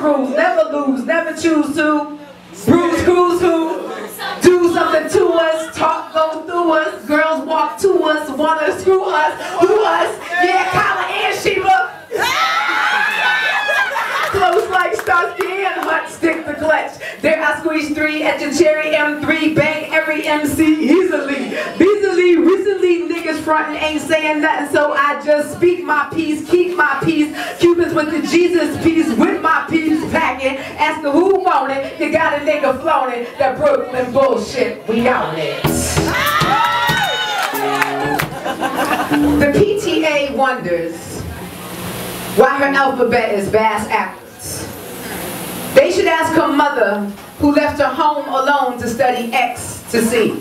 cruise, never lose, never choose to. Bruise, cruise, who? Do something to us, talk, go through us. Girls walk to us, wanna screw us, who us? Yeah, Kyla and Sheba. Close like Starsky and Hutch, stick the clutch. There I squeeze 3 at your cherry M3, bang every MC easily. Beasily, recently niggas frontin' ain't saying nothing, so I just speak my peace, keep my peace. Cubans with the Jesus piece, with my peace packing. Asking who want it, you got a nigga flown it. That Brooklyn bullshit, we on it. The PTA wonders why her alphabet is bass backwards. They should ask her mother, who left her home alone to study X to Z.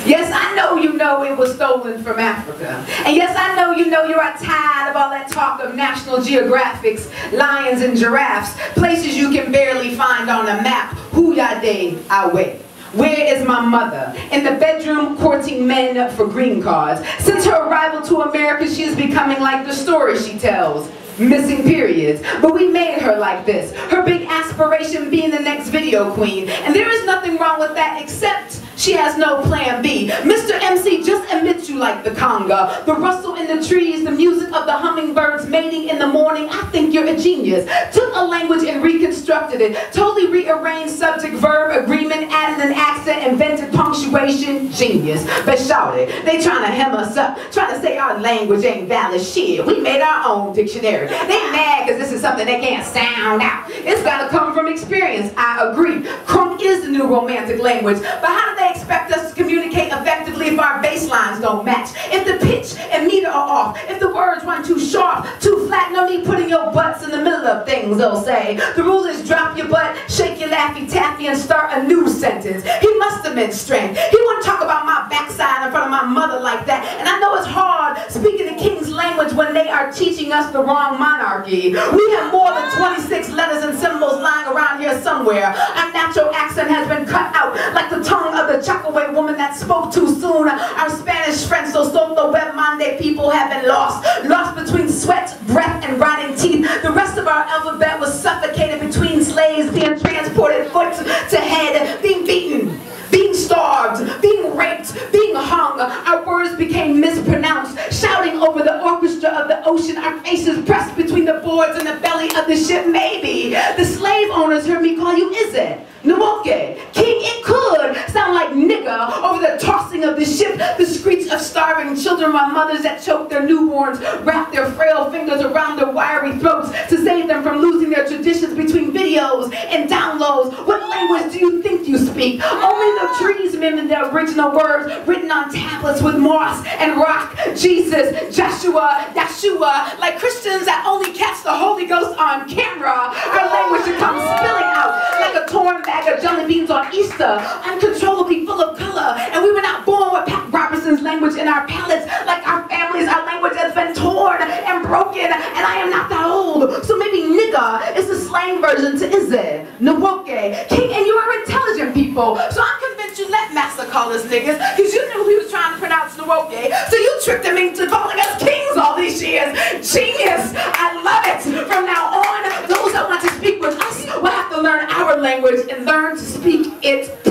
Yes, I know you know it was stolen from Africa. And yes, I know you know you are tired of all that talk of National Geographics, lions and giraffes, places you can barely find on a map. Who ya day away? Where is my mother? In the bedroom courting men for green cards. Since her arrival to America, she is becoming like the story she tells. Missing periods, but we made her like this. Her big aspiration being the next video queen, and there is nothing wrong with that except she has no plan B. Mr. MC just admits you like the conga, the rustle in the trees, the music of the hummingbirds mating in the morning. I think you're a genius. Took a language and reconstructed it, totally rearranged subject, verb, agreement, added an accent, invented punctuation. Genius. But shout it, they trying to hem us up, trying to say our language ain't valid. Shit, we made our own dictionary. They mad because this is something they can't sound out. It's gotta come from experience, I agree. Crunk is the new romantic language, but how do they expect us to communicate effectively if our baselines don't match? If the pitch and meter are off, if the words run too sharp, too flat, no need putting your butts in the middle of things, they'll say. The rule is drop your butt, shake your laffy taffy, and start a new sentence. He must have been strange. He wouldn't talk about my backside in front of my mother like that. And I know it's hard speaking the king's language when they are teaching us the wrong monarchy. We have more than 26 letters and symbols lying around here somewhere. Our natural accent has been cut out like the tongue of the Chocoway woman that spoke too soon. Our Spanish friends, so the web Monday people have been lost. Lost between sweat, breath, and rotting teeth. The rest of our alphabet was suffocated between slaves being transported foot to head, being beaten, being starved, being raped, being hung. Our words became mispronounced, shouting over the orchestra of the ocean, our faces pressed between the boards and the belly of the ship. Maybe the slave owners heard me call you Izzy, Nwoke, King. It could sound like nigga over the tossing of the ship, the screech of starving children, my mothers that choke their newborns, wrap their frail fingers around their wiry throats to save them from losing their traditions between videos and downloads. What language do you think you speak? Only the trees mimic the original words written on tablets with moss and rock. Jesus, Joshua, Yeshua, like Christians that only catch the Holy Ghost on camera. Our language should come spilling out like a torn bag of jelly beans on Easter, uncontrollably full of color. And we were not born with Pat Robertson's language in our palates. Like our families, our language has been torn and broken, and I am not that old. So maybe nigga is the slang version to Izzy, Nwoke, King, and you are intelligent people. So I'm convinced you let Master call us niggas, because you knew he was trying to pronounce Nwoke, so you tricked him into calling us kings all these years. Genius! I love it! From now on, those that want to speak with us will have to learn our language and learn to speak it